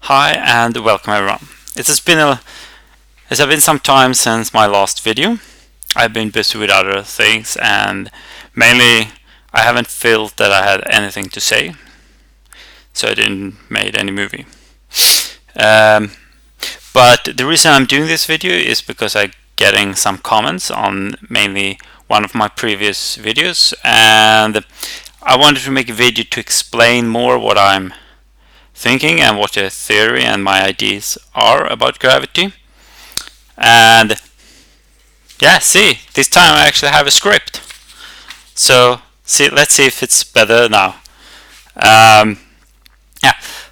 Hi and welcome everyone. It has been some time since my last video. I've been busy with other things and mainly I haven't felt that I had anything to say, so I didn't make any movie. But the reason I'm doing this video is because I'm getting some comments on mainly one of my previous videos, and I wanted to make a video to explain more what I'm thinking and what the theory and my ideas are about gravity. And yeah, see, this time I actually have a script. So let's see if it's better now. Yeah,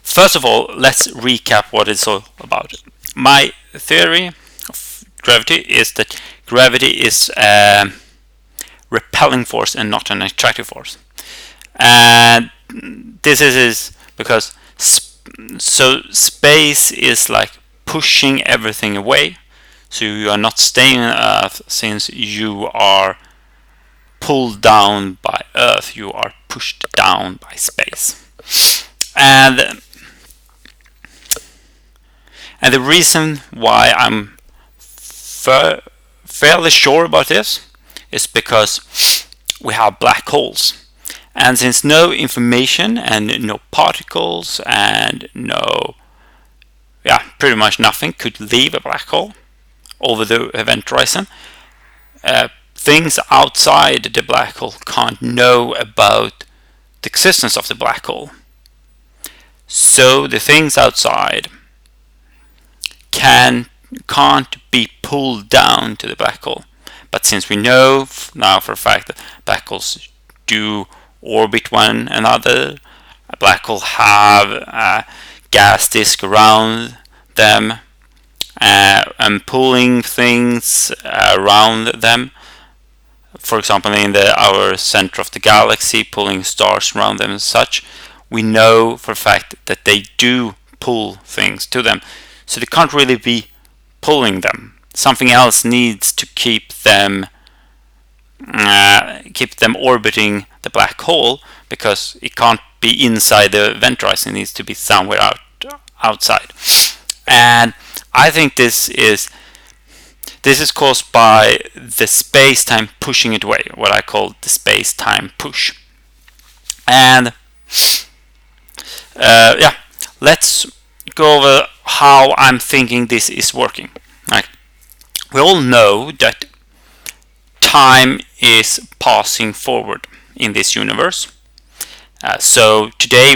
first of all, let's recap what it's all about. My theory of gravity is that gravity is a repelling force and not an attractive force. And this is because space is like pushing everything away, so you are not staying on Earth since you are pulled down by Earth, you are pushed down by space. And the reason why I'm fairly sure about this is because we have black holes. And since no information and no particles and pretty much nothing could leave a black hole over the event horizon, things outside the black hole can't know about the existence of the black hole. So the things outside can't be pulled down to the black hole. But since we know now for a fact that black holes do orbit one another, a black hole have a gas disk around them and pulling things around them, for example in our center of the galaxy, pulling stars around them and such, we know for a fact that they do pull things to them. So they can't really be pulling them. Something else needs to keep them orbiting the black hole, because it can't be inside the event horizon. It needs to be somewhere outside. And I think this is caused by the space-time pushing it away, what I call the space-time push. And let's go over how I'm thinking this is working. Right. We all know that time is passing forward in this universe. So today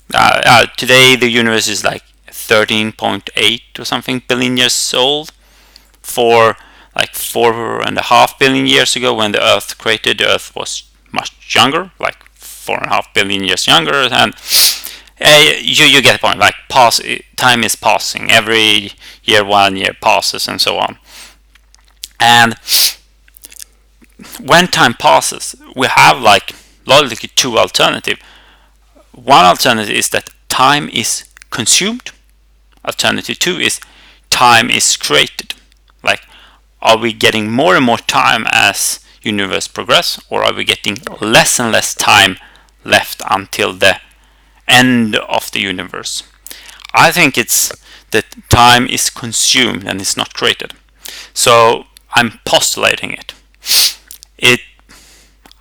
the universe is like 13.8 or something billion years old. For like 4.5 billion years ago, when the Earth created, the Earth was much younger, like 4.5 billion years younger. And you get the point. Like time is passing every year, 1 year passes, and so on. And when time passes, we have like logically two alternatives. One alternative is that time is consumed. Alternative 2 is time is created. Like, are we getting more and more time as universe progress, or are we getting less and less time left until the end of the universe? I think it's that time is consumed and it's not created. So I'm postulating it.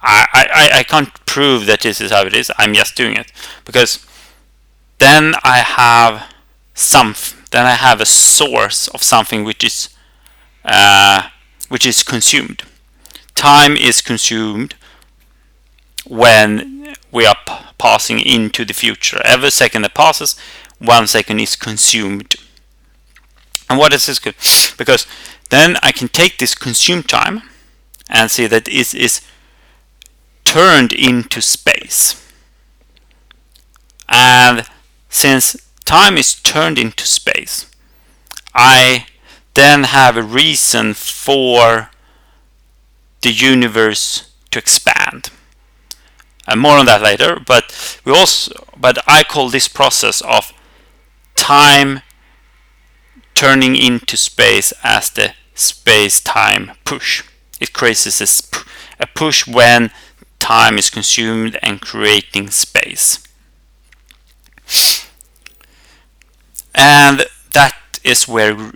I can't prove that this is how it is. I'm just doing it because then I have a source of something which is consumed. Time is consumed when we are passing into the future. Every second that passes, 1 second is consumed. And what is this good? Because then I can take this consumed time and see that it is turned into space. And since time is turned into space, I then have a reason for the universe to expand. And more on that later, but I call this process of time turning into space as the space-time push. It creates a push when time is consumed and creating space. And that is where,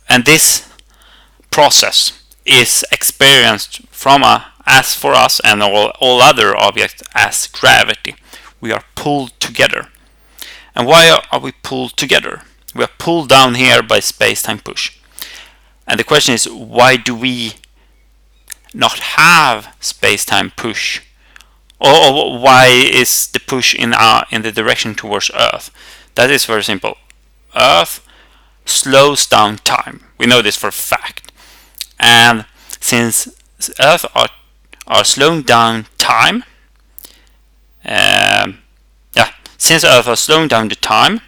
and this process is experienced from as for us and all other objects as gravity. We are pulled together. And why are we pulled together? We are pulled down here by space-time push. And the question is, why do we not have space-time push? Or why is the push in the direction towards Earth? That is very simple. Earth slows down time. We know this for a fact. And since Earth are slowing down time, since Earth are slowing down the time,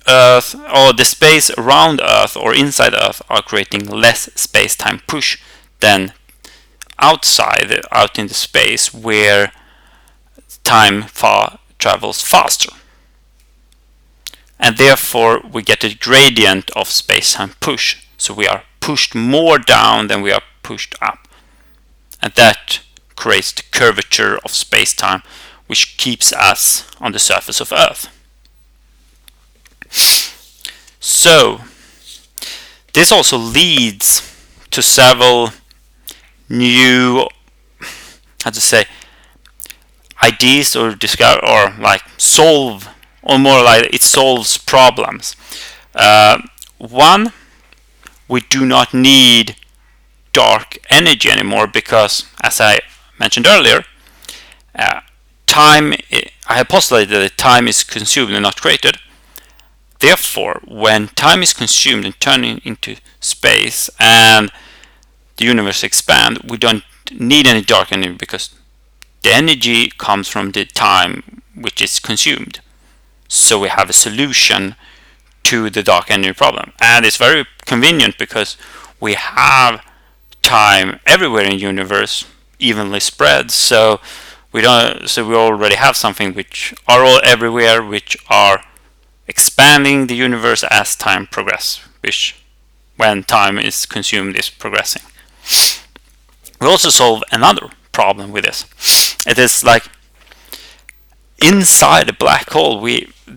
Earth or the space around Earth or inside Earth are creating less space-time push than outside, out in the space where time travels faster. And therefore we get a gradient of space-time push. So we are pushed more down than we are pushed up. And that creates the curvature of space-time, which keeps us on the surface of Earth. So this also leads to several new, ideas or discover or like solve, or more like it solves problems. One, we do not need dark energy anymore because, as I mentioned earlier, I have postulated that time is consumed and not created. Therefore, when time is consumed and turned into space and the universe expands, we don't need any dark energy because the energy comes from the time which is consumed. So we have a solution to the dark energy problem. And it's very convenient because we have time everywhere in the universe, evenly spread. So we already have something which are all everywhere, which are expanding the universe as time progresses, which when time is consumed is progressing. We also solve another problem with this. It is like inside a black hole,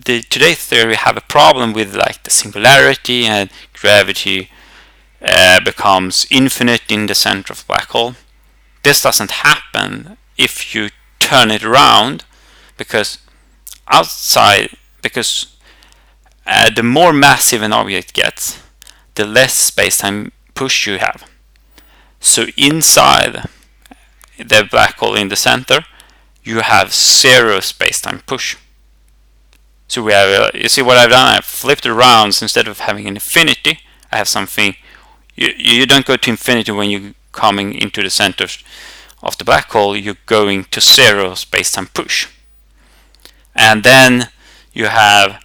today's theory have a problem with like the singularity and gravity becomes infinite in the center of the black hole. This doesn't happen if you turn it around, because the more massive an object gets, the less space-time push you have. So inside the black hole in the center, you have zero space-time push. So we have, you see what I've done? I've flipped it around. So instead of having an infinity, I have something. You don't go to infinity when you're coming into the center of the black hole. You're going to zero space-time push. And then you have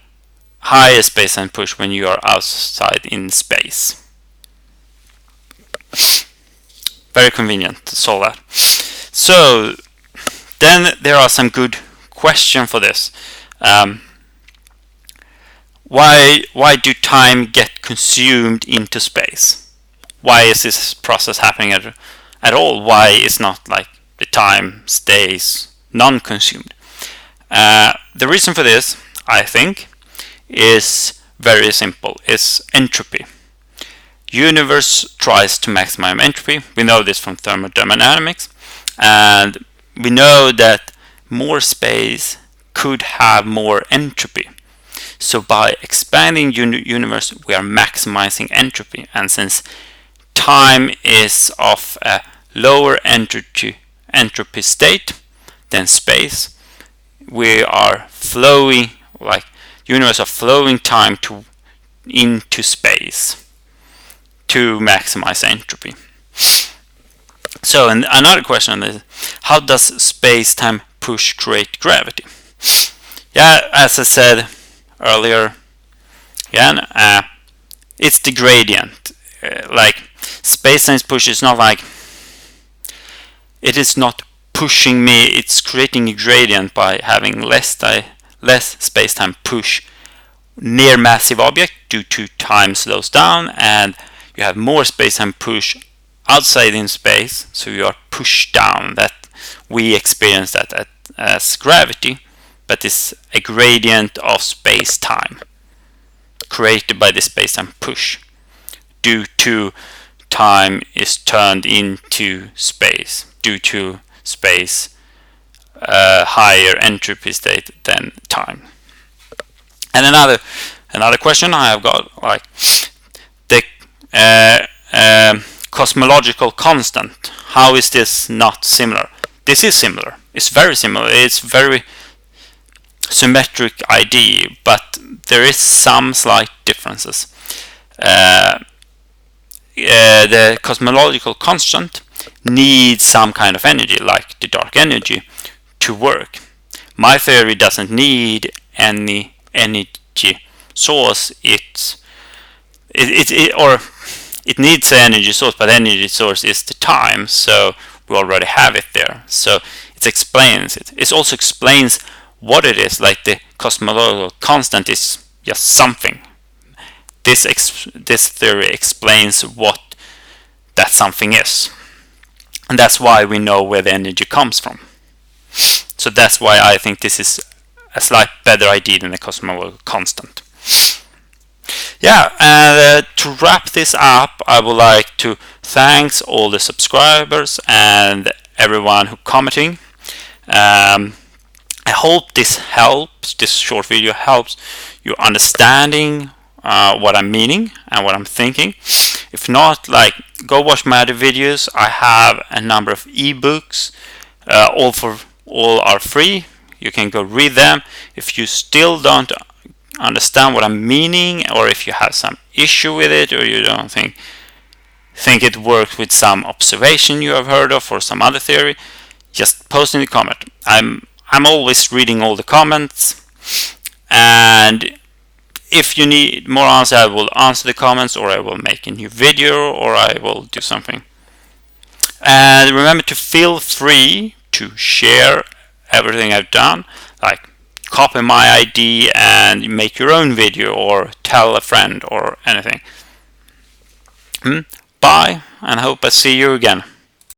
higher space-time push when you are outside in space. Very convenient to solve that. So then there are some good questions for this. Why do time get consumed into space? Why is this process happening at all? Why is not like the time stays non-consumed? The reason for this, I think, is very simple. It's entropy. Universe tries to maximize entropy. We know this from thermodynamics, and we know that more space could have more entropy. So by expanding universe, we are maximizing entropy. And since time is of a lower entropy state than space, we are flowing, like universe are flowing time into space to maximize entropy. So another question is, how does space-time push create gravity? Yeah, as I said earlier, it's the gradient. Like space-time push is not like, it is not pushing me, it's creating a gradient by having less space-time push near massive object due to time slows down, and you have more space-time push outside in space, so you are pushed down. That we experience that as gravity, but it's a gradient of space-time created by the space-time push due to time is turned into space due to space higher entropy state than time. And another question I have got, like the cosmological constant. How is this not similar? This is similar. It's very similar. It's very symmetric idea, but there is some slight differences. The cosmological constant needs some kind of energy, like the dark energy, to work. My theory doesn't need any energy source. It needs an energy source, but the energy source is the time, so we already have it there. So it explains it. It also explains what it is, like the cosmological constant is just something. This theory explains what that something is. And that's why we know where the energy comes from. So that's why I think this is a slight better idea than the cosmological constant. Yeah, and to wrap this up, I would like to thank all the subscribers and everyone who commenting. I hope this helps. This short video helps you understanding what I'm meaning and what I'm thinking. If not, like, go watch my other videos. I have a number of ebooks. All are free. You can go read them. If you still don't understand what I'm meaning, or if you have some issue with it, or you don't think it works with some observation you have heard of or some other theory, just post in the comment. I'm always reading all the comments, and if you need more answer, I will answer the comments, or I will make a new video, or I will do something. And remember to feel free to share everything I've done, like copy my ID and make your own video, or tell a friend, or anything. Bye, and hope I see you again.